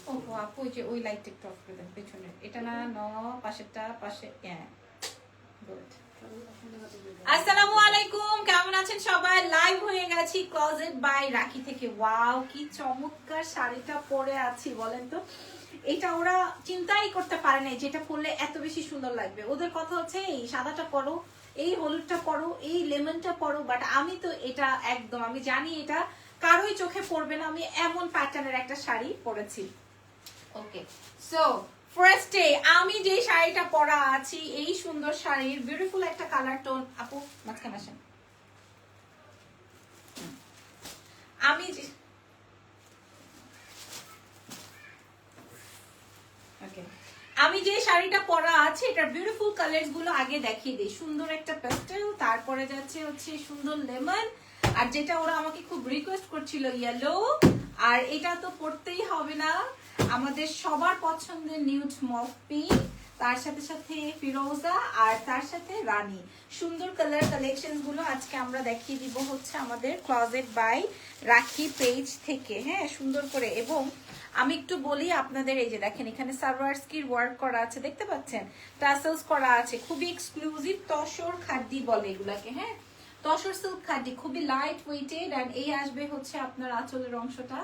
ও আপু ওই যে ওই লাইটটা একটু অফ করে দেন পেছনে, এটা না পাশেরটা পাশে। হ্যাঁ গুড। আসসালামু আলাইকুম, কেমন আছেন সবাই? লাইভ হয়ে গেছি ক্লোজেট বাই রাখি থেকে। ওয়াও কি চমৎকার শাড়িটা পরে আছি বলেন তো। এটা ওরা চিন্তাই করতে পারে না যেটা পরলে এত বেশি সুন্দর লাগবে। ওদের কথা হচ্ছে এই সাদাটা পরো, এই হলুদটা পরো, এই লেমনটা পরো, বাট আমি তো এটা একদম আমি জানি এটা কারোই চোখে পড়বে না। আমি এমন প্যাটার্নের একটা শাড়ি পরেছি। ওকে সো ফার্স্টে আমি যে শাড়িটা পরা আছি, এই সুন্দর শাড়ির বিউটিফুল একটা কালার টোন। আপু মাঝখানে আসেন। আমি আমি যে শাড়িটা পরা আছে এটার বিউটিফুল কালারস গুলো আগে দেখিয়ে দিই। সুন্দর একটা প্যাস্টেল, তারপরে যাচ্ছে হচ্ছে সুন্দর লেমন, আর যেটা ওরা আমাকে খুব রিকোয়েস্ট করছিল ইয়েলো, আর এটা তো পড়তেই হবে না, আমাদের সবার পছন্দের নিউড মভ পিঙ্ক, তার সাথে সাথে ফিরোজা, আর তার সাথে রানী। সুন্দর কালার কালেকশন গুলো আজকে আমরা দেখিয়ে দিব হচ্ছে আমাদের ক্লোজেট বাই রাখি পেজ থেকে। হ্যাঁ সুন্দর করে। এবং আমি একটু বলি আপনাদের, এই যে দেখেন এখানে সার্ভারস্কির ওয়ার্ক করা আছে, দেখতে পাচ্ছেন, টাসেলস করা আছে, খুবই এক্সক্লুসিভ তসর খাড্ডি বলে এগুলাকে। হ্যাঁ তসর সিল্ক খাড্ডি, খুবই লাইট ওয়েটেড। এন্ড এই আসবে হচ্ছে আপনার আঁচলের অংশটা।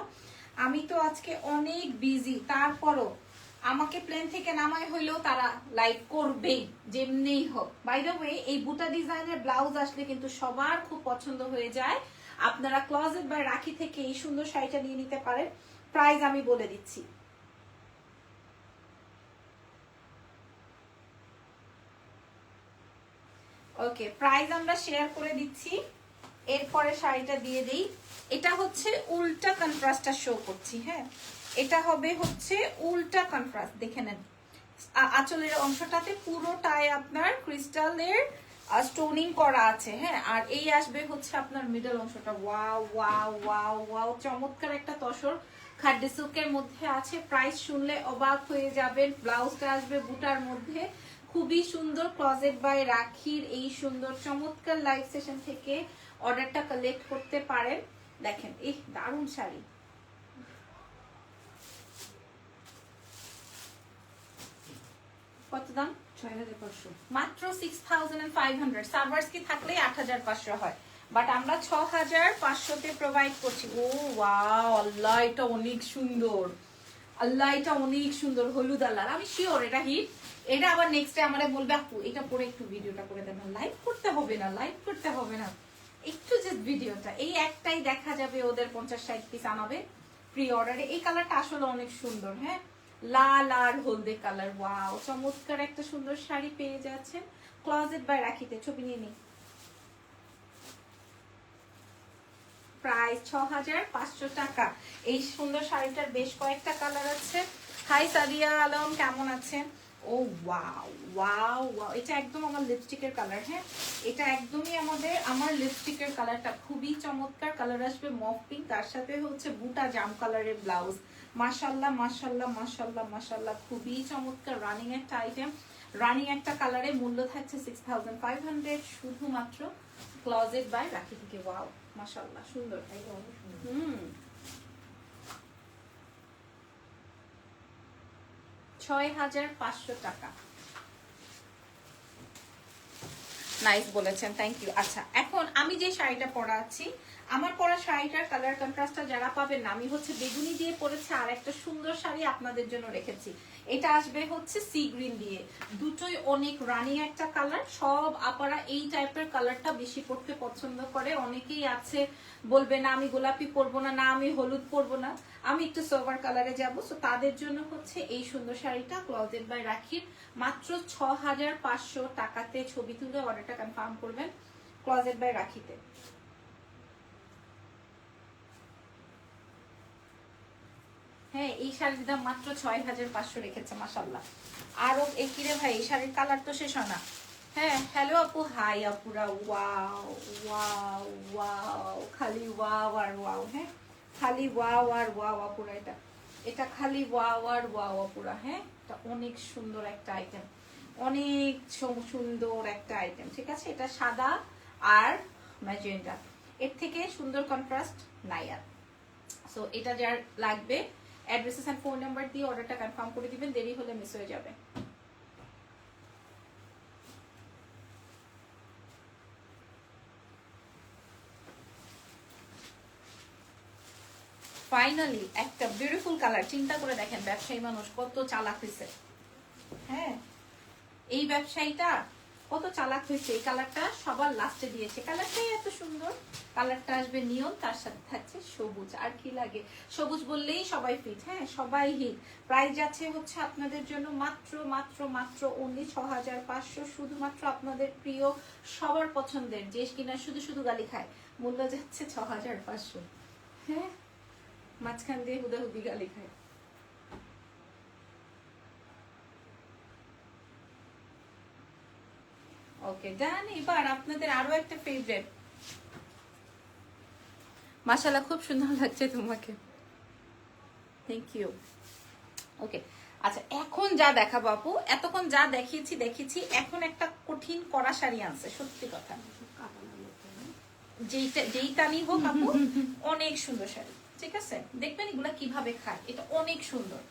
আমি তো আজকে অনেক বিজি, তারপরও আমাকে প্লেন থেকে নামাই হইলেও তারা লাইভ করবেই যেমনিই হোক। বাই দ্য ওয়ে এই বুটা ডিজাইনের ব্লাউজ আসলে কিন্তু সবার খুব পছন্দ হয়ে যায়। আপনারা ক্লোজেট বাই রাখি থেকে এই সুন্দর শাড়িটা নিয়ে নিতে পারেন। প্রাইস আমি বলে দিচ্ছি। ওকে প্রাইস আমরা শেয়ার করে দিচ্ছি, এরপরে শাড়িটা দিয়ে দেই। এটা হচ্ছে উল্টা কন্ট্রাস্টটা শো করছি। হ্যাঁ এটা হবে হচ্ছে উল্টা কন্ট্রাস্ট, দেখে নেন আঁচলের অংশটাতে পুরোটাই আপনার ক্রিস্টালের স্টোনিং করা আছে। হ্যাঁ আর এই আসবে হচ্ছে আপনার মিডল অংশটা। ওয়াও ওয়াও ওয়াও ওয়াও, চমৎকার একটা তসর খাড্ডি সিল্কের মধ্যে আছে। প্রাইস শুনলে অবাক হয়ে যাবেন। ব্লাউজটা আসবে বুটার মধ্যে, খুবই সুন্দর। ক্লোজেট বাই রাখির এই সুন্দর চমৎকার লাইভ সেশন থেকে অর্ডারটা কালেক্ট করতে পারেন। দেখেন এই দারুণ শাড়ি। কত দাম? 6500, মাত্র 6500। সার্ভার্স কি থাকলে 8500 হয়, বাট আমরা 6500 প্রোভাইড করছি। ও ওয়াও, আল্লাহ এটা অনেক সুন্দর, আল্লাহ এটা অনেক সুন্দর। হলুদ আল্লাহ, আমি শিওর এটা হিট। এটা আবার নেক্সট ডে আমারে বলবে আপু এটা পরে একটু ভিডিওটা করে দেন। লাইভ করতে হবে না, লাইভ করতে হবে না, একটু যে ভিডিওটা এই একটাই দেখা যাবে। ওদের 50-60 পিস আনাবে প্রি অর্ডারে। এই কালারটা আসলে অনেক সুন্দর। হ্যাঁ লাল আর হলদে কালার। ওয়াও চমৎকার একটা সুন্দর শাড়ি পেয়ে যাচ্ছেন ক্লোজেট বাই রাখিতে। ছবি নিয়ে নিই। প্রাইস 6500 টাকা। এই সুন্দর শাড়িটার বেশ কয়েকটা কালার আছে। হাই সাদিয়া আলম, কেমন আছেন? ও ওয়াও ওয়াও ওয়াও, এটা একদম আমার লিপস্টিকের কালার। হ্যাঁ এটা একদমই আমার লিপস্টিকের কালারটা, খুবই চমৎকার কালার আসবে মফ পিঙ্ক, তার সাথে হচ্ছে বুটা জাম কালারের ব্লাউজ। মাশাল্লাহ মাশাল্লাহ মাশাল্লাহ মাশাল্লাহ, খুবই চমৎকার রানিং একটা আইটেম, রানিং একটা কালারে। মূল্য থাকছে 6500 শুধুমাত্র ক্লোজেট বাই রাখি থেকে। ওয়াও মাশাআল্লাহ সুন্দর। হুম 6500 টাকা। নাইস বলেছেন, থ্যাংক ইউ। আচ্ছা এখন আমি যে শাড়িটা পরা আছি, আমার পরা শাড়িটার কালার কন্ট্রাস্টটা যারা পাবেন না, আমি হচ্ছে বেগুনি দিয়ে পরেছি, আর একটা সুন্দর শাড়ি আপনাদের জন্য রেখেছি। এটা আসবে হচ্ছে সি গ্রিন দিয়ে। দুটোই অনেক রানিং একটা কালার। সব আপারা এই টাইপের কালারটা বেশি পরতে পছন্দ করে। অনেকেই আছে বলবে না আমি গোলাপি পরবো না, না আমি হলুদ পরবো না, আমি একটু সোভার কালারে যাবো। সো তাদের জন্য হচ্ছে এই সুন্দর শাড়িটা ক্লোজেট বাই রাখির। মাত্র 6500 টাকাতে ছবি তুলে অর্ডারটা কনফার্ম করবেন ক্লোজেট বাই রাখিতে। হ্যাঁ এই শাড়ির দাম মাত্র 6500 রেখেছে। মাশাল্লাহ। আরো কিরে ভাই এই শাড়ির কালার তো শেষ হয় না। হ্যাঁ হ্যালো আপু, হাই আপুরা। ওয়াও ওয়াও ওয়াও, খালি ওয়াও আর ওয়াও। হ্যাঁ খালি ওয়াও আর ওয়াও আপুরা, এটা এটা খালি ওয়াও আর ওয়াও আপুরা। হ্যাঁ এটা অনেক সুন্দর একটা আইটেম, অনেক সুন্দর একটা আইটেম। ঠিক আছে এটা সাদা আর ম্যাজেন্ডা, এর থেকে সুন্দর কন্ট্রাস্ট নাই আর। সো এটা যার লাগবে অ্যাড্রেসেস অ্যান্ড ফোন নাম্বার দিয়ে অর্ডারটা কনফার্ম করে দিবেন, দেরি হলে মিস হয়ে যাবে। ফাইনালি একটা বিউটিফুল কালার, চিন্তা করে দেখেন ব্যবসায়ী মানুষ কত চালাক হয়েছে। হ্যাঁ, এই ব্যবসায়ীটা কত চালাক হয়েছে, এই কালারটা সবার লাস্টে দিয়েছে। কালারটাই এত সুন্দর, কালারটা আসবে নিয়ন, তার সাথে থাকছে সবুজ। আর কি লাগে, সবুজ বললেই সবাই ফিট। হ্যাঁ, সবাই হিট। প্রাইস যাচ্ছে হচ্ছে আপনাদের জন্য মাত্র মাত্র মাত্র অনলি 6500, শুধুমাত্র আপনাদের প্রিয় সবার পছন্দের, যে কিনা শুধু শুধু গালি খায়, মূল্য যাচ্ছে 6500। হ্যাঁ, মাঝখান দিয়ে হুদাহুদি গালি খায়। ওকে ডান। এবার আপনাদের আরো একটা ফেভারিট, মাশাআল্লাহ খুব সুন্দর লাগছে তোমাকে, থ্যাংক ইউ। ওকে আচ্ছা, এখন যা দেখাবো আপু, এতক্ষণ যা দেখিয়েছি, এখন একটা কঠিন কড়া শাড়ি আনছে, সত্যি কথা, যেইটা নিব আপু অনেক সুন্দর শাড়ি, ঠিক আছে? দেখবেন এগুলা কিভাবে খায়, এটা অনেক সুন্দর।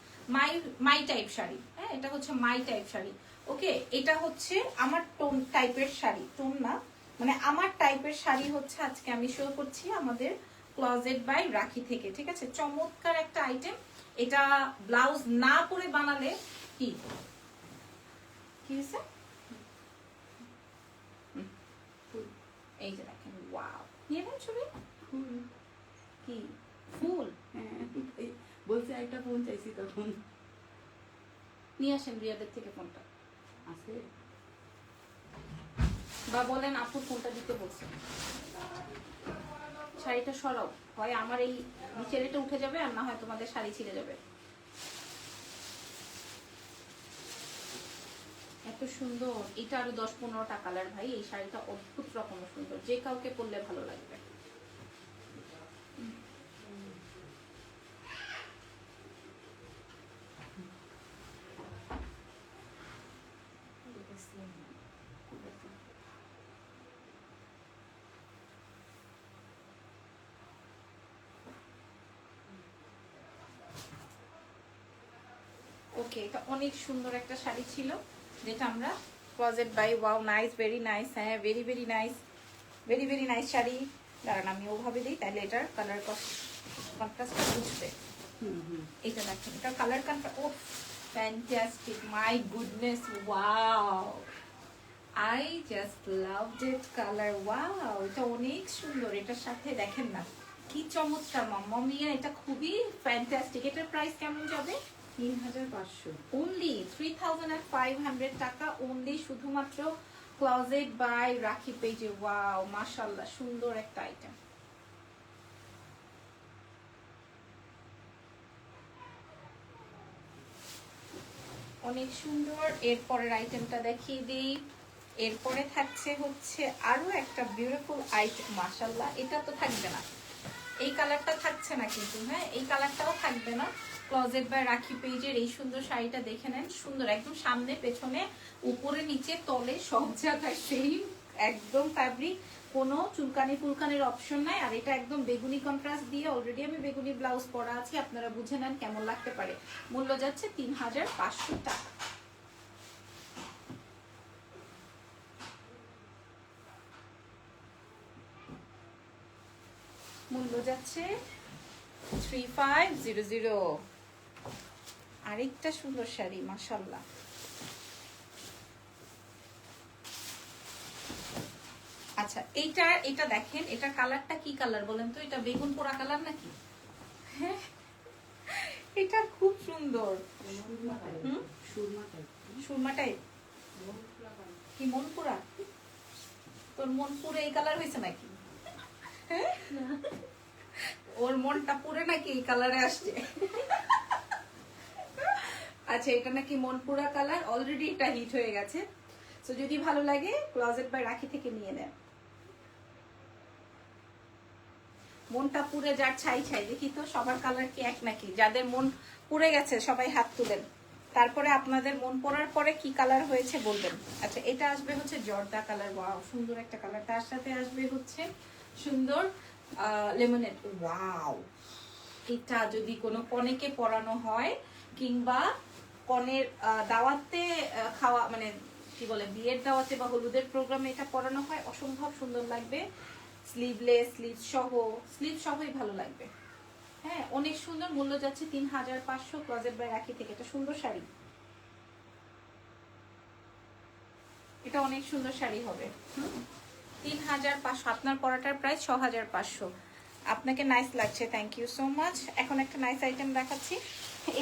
মাই টাইপ শাড়ি। হ্যাঁ, এটা হচ্ছে মাই টাইপ শাড়ি। ওকে, এটা হচ্ছে আমার টোন টাইপের শাড়ি, টোন না মানে আমার টাইপের শাড়ি হচ্ছে আজকে আমি শো করছি আমাদের ক্লোজেট বাই রাখি থেকে, ঠিক আছে? চমৎকার একটা আইটেম। এটা ব্লাউজ না পরে বানালে কি হয়েছে, এই যে দেখেন, ওয়াও, নিয়ে নেন ছবি। কি ফুল? হ্যাঁ, বলছে একটা ফোন চাইছি, তখন নিয়ে আসেন রিয়াদের থেকে ফোনটা, আছে বা বলেন আপুর ফোনটা দিতে বলছে। শাড়িটা সরাও, হয় আমার এই নিচের এটা উঠে যাবে, আর না হয় তোমাদের শাড়ি ছিঁড়ে যাবে। এত সুন্দর, এটা আরো 10-15টা কালার ভাই, এই শাড়িটা অদ্ভুত রকমের সুন্দর, যে কাউকে পরলে ভালো লাগবে। ওকে, এটা অনেক সুন্দর একটা শাড়ি ছিল, যেটা আমরা closet by, wow nice, very nice. হ্যাঁ, very very nice, very very nice sari. দাঁড়ান আমি ওভাবে দিই, তাহলে এটার কালার কন্ট্রাস্টটা বুঝবে। এটা দেখেন, এটা colour contrast, oh fantastic, my goodness, wow, I just loved it colour, wow, এটা অনেক সুন্দর। এটার সাথে দেখেন না কি চমৎকার, মাম্মা মিয়া, এটা খুবই ফ্যান্টাস্টিক। এটার প্রাইস কেমন যাবে? 3500, only 3500 টাকা, only শুধুমাত্র ক্লোজেট বাই রাখি পেজে। ওয়াও, মাশাআল্লাহ, সুন্দর একটা আইটেম। অনেক সুন্দর। এরপরের আইটেমটা দেখিয়ে দিই। এরপরে থাকছে হচ্ছে আরো একটা বিউটিফুল আইটেম, মাশাআল্লাহ, এটা তো থাকবে না, এই কালারটা থাকছে না কিন্তু। হ্যাঁ, এই কালারটাও থাকবে না। ক্লোজেট বাই রাখি পেজের এই সুন্দর শাড়িটা দেখে নেন, সুন্দর একদম, সামনে পেছনে উপরে নিচে তলে সব জায়গায় সেই একদম ফ্যাব্রিক, কোনো চুলকানি ফুলকানির অপশন নাই। আর এটা একদম বেগুনি কন্ট্রাস্ট দিয়ে, অলরেডি আমি বেগুনি ব্লাউজ পরা আছি, আপনারা বুঝে নেন কেমন লাগতে পারে। মূল্য যাচ্ছে 3500 টাকা। মূল্য যাচ্ছে 3500। আরেকটা সুন্দর শাড়ি, মাশাআল্লাহ। আচ্ছা, এটা দেখেন, এটা কালারটা কি কালার বলেন তো? এটা বেগুন পোড়া কালার নাকি? হ্যাঁ, এটা খুব সুন্দর। সুরমা টাইপ, কি মন পোড়া? তোর মন পুরে এই কালার হয়েছে নাকি? হ্যাঁ, ওর মনটা পুরে নাকি এই কালারে আসছে। আচ্ছা, এটা নাকি মন পুরা কালার, অলরেডি এটা হিট হয়ে গেছে। তো যদি ভালো লাগে ক্লোজেট বাই রাখি থেকে নিয়ে নেন। মনটা পুড়ে যার ছাই ছাই, দেখি তো সবার কালার কি এক নাকি? যাদের মন পুড়ে গেছে সবাই হাত তুলেন, তারপরে আপনাদের মন পড়ার পরে কি কালার হয়েছে বলবেন। আচ্ছা, এটা আসবে হচ্ছে জর্দা কালার, ওয়াও, সুন্দর একটা কালার। তার সাথে আসবে হচ্ছে সুন্দর লেমনেড, ওয়াও, এটা যদি কোনো কনেকে পরানো হয় কিংবা কনের দাওয়াতে খাওয়া মানে কি বলে বিয়ের দাওয়াতে বা হলুদের প্রোগ্রামে এটা পরানো হয় অসম্ভব সুন্দর লাগবে। স্লিভলেস, স্লিভ সহই ভালো লাগবে। হ্যাঁ, অনেক সুন্দর। মূল্য যাচ্ছে 3500 ক্লোজেট বাই রাখি থেকে। এটা সুন্দর শাড়ি, এটা অনেক সুন্দর শাড়ি হবে। 3500। আপনার পরাটার প্রাইস 6500। আপনাকে নাইস লাগছে, থ্যাংক ইউ সো মাচ। এখন একটা নাইস আইটেম দেখাচ্ছি।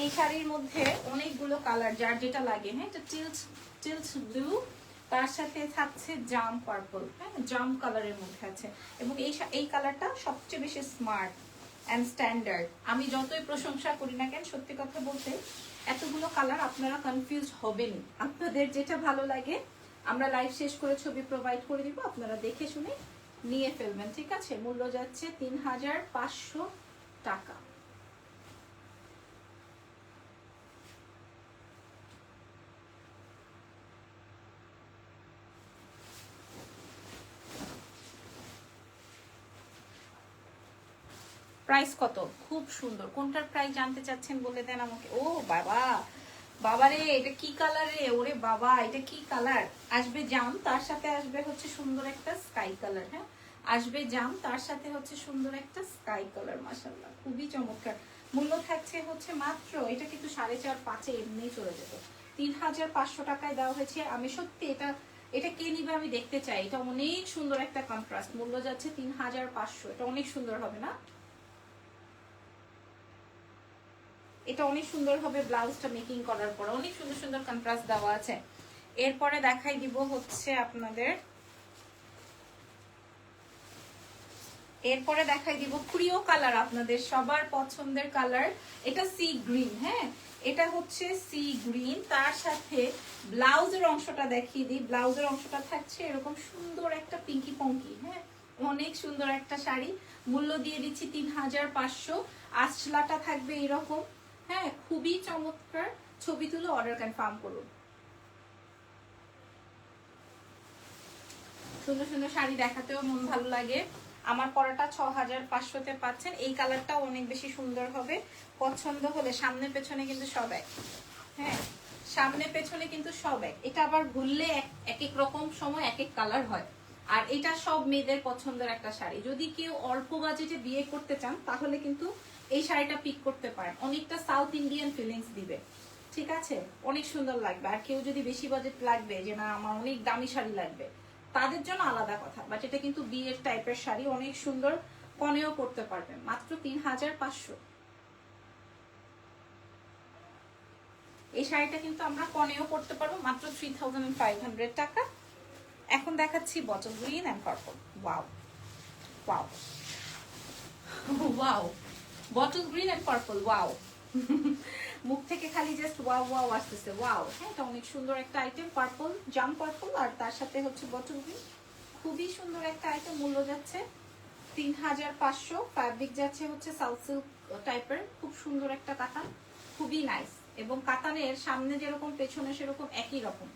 এই শাড়ির মধ্যে অনেকগুলো কালার, যার যেটা লাগে। হ্যাঁ, এটা টিলস ব্লু, তার সাথে থাকছে জাম পার্পল। হ্যাঁ, জাম কালারের মধ্যে আছে এবং এই কালারটা সবচেয়ে বেশি স্মার্ট অ্যান্ড স্ট্যান্ডার্ড। আমি যতই প্রশংসা করি না কেন, সত্যি কথা বলতে এতগুলো কালার আপনারা কনফিউজ হবেন। আপনাদের যেটা ভালো লাগে আমরা লাইভ শেষ করে ছবি প্রোভাইড করে দিব, আপনারা দেখে শুনে নিয়ে ফেলবেন, ঠিক আছে? মূল্য যাচ্ছে 3500 টাকা। প্রাইস কত? খুব সুন্দর। কোনটার প্রাইস জানতে চাচ্ছেন বলে দেন আমাকে। ও বাবা, বাবারে এটা কি কালার রে? ওরে বাবা, এটা কি কালার? আসবে জাম, তার সাথে আসবে হচ্ছে সুন্দর একটা স্কাই কালার। হ্যাঁ, আসবে জাম, তার সাথে হচ্ছে সুন্দর একটা স্কাই কালার। মাশাআল্লাহ, খুবই চমৎকার। মূল্য থাকছে হচ্ছে মাত্র, এটা কিন্তু 4.5-5 এমনি চলে যেত। 3500 টাকায় দেওয়া হয়েছে। আমি সত্যি এটা কে নিবে আমি দেখতে চাই। এটা অনেক সুন্দর একটা কন্ট্রাস্ট। মূল্য যাচ্ছে 3500। এটা অনেক সুন্দর হবে না? এটা অনেক সুন্দর হবে ব্লাউজটা মেকিং করার পর। অনেক সুন্দর সুন্দর কন্ট্রাস্ট দেওয়া আছে। এরপরে দেখাই দিব হচ্ছে আপনাদের, এরপরে দেখাই দিব প্রিয় কালার, আপনাদের সবার পছন্দের কালার। এটা সি গ্রিন। হ্যাঁ, এটা হচ্ছে সি গ্রিন, তার সাথে ব্লাউজের অংশটা দেখিয়ে দিই। ব্লাউজের অংশটা থাকছে এরকম সুন্দর একটা পিঙ্কি পঙ্কি। হ্যাঁ, অনেক সুন্দর একটা শাড়ি। মূল্য দিয়ে দিচ্ছি 3500। আঁচলাটা থাকবে এরকম। হ্যাঁ, খুবই চমৎকার। ছবি তুলে অর্ডার কনফার্ম করুন। সুন্দর সুন্দর শাড়ি দেখাতেও মন ভালো লাগে। আমার পরাটা 6500-তে পাচ্ছেন। এই কালারটাও অনেক বেশি সুন্দর হবে। পছন্দ হলে সামনে পেছনে কিন্তু সব এক। হ্যাঁ, সামনে পেছনে কিন্তু সব এক। এটা আবার ঘুরলে এক এক রকম সময় এক এক কালার হয়। আর এটা সব মেয়েদের পছন্দের একটা শাড়ি। যদি কেউ অল্প বাজেটে বিয়ে করতে চান তাহলে কিন্তু এই শাড়িটা পিক করতে পারেন। অনেকটা সাউথ ইন্ডিয়ান ফিলিংস দিবে, ঠিক আছে? অনেক সুন্দর লাগবে। আর কেউ যদি বেশি বাজেট লাগবে, যে না আমার অনেক দামি শাড়ি লাগবে, তাদের জন্য আলাদা কথা। বাট এটা কিন্তু বিয়ের টাইপের শাড়ি, অনেক সুন্দর। কনেও করতে পারবেন। মাত্র 3500। এই শাড়িটা কিন্তু আমরা কনেও করতে পারবো মাত্র 3500 টাকা। এখন দেখাচ্ছি bottle green and purple. Wow wow wow, bottle green and purple. Wow, মুখ থেকে খালি জাস্ট ওয়াও ওয়াও আসতেছে। ওয়াও, হ্যাঁ, এটা অনেক সুন্দর একটা আইটেম। পার্পল, জাম পার্পল, আর তার সাথে হচ্ছে বটল গ্রিন। খুবই সুন্দর একটা আইটেম। মূল্য যাচ্ছে 3500। ফ্যাব্রিক যাচ্ছে হচ্ছে সাউথ সিল্ক টাইপের। খুব সুন্দর একটা কাতান, খুবই নাইস। এবং কাতানের সামনে যেরকম পেছনে সেরকম একই রকম।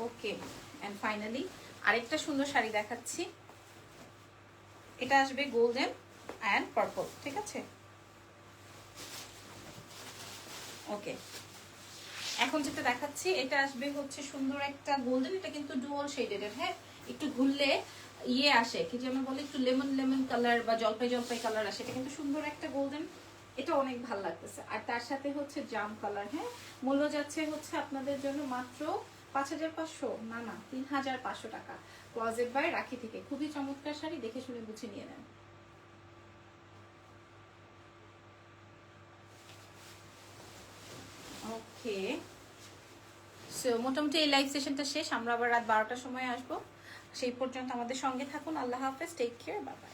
ওকে, এন্ড ফাইনালি আরেকটা সুন্দর শাড়ি দেখাচ্ছি। এটা আসবে গোল্ডেন অ্যান্ড পার্পল, ঠিক আছে? ওকে, এখন যেটা দেখাচ্ছি এটা আসবে হচ্ছে সুন্দর একটা গোল্ডেন। এটা কিন্তু ডুয়াল শেডেড। হ্যাঁ, একটু ঘুরলে ইয়ে আসে, কি যেন বলে, একটু লেমন লেমন কালার বা জলপাই জলপাই কালার আসে। এটা কিন্তু সুন্দর একটা গোল্ডেন। এটা অনেক ভালো লাগতেছে। আর তার সাথে হচ্ছে জাম কালার। হ্যাঁ, মূল্য যাচ্ছে হচ্ছে আপনাদের জন্য মাত্র 5500, না 3500 টাকা। ক্লোজেট বাই রাখি থেকে। খুবই চমৎকার শাড়ি, দেখে শুনে বুঝে নিয়ে নেন। ওকে, সো মোটামুটি এই লাইভ সেশনটা শেষ। আমরা আবার রাত 12টার সময় আসবো। সেই পর্যন্ত আমাদের সঙ্গে থাকুন। আল্লাহ হাফেজ, টেক কেয়ার, বাই বাই।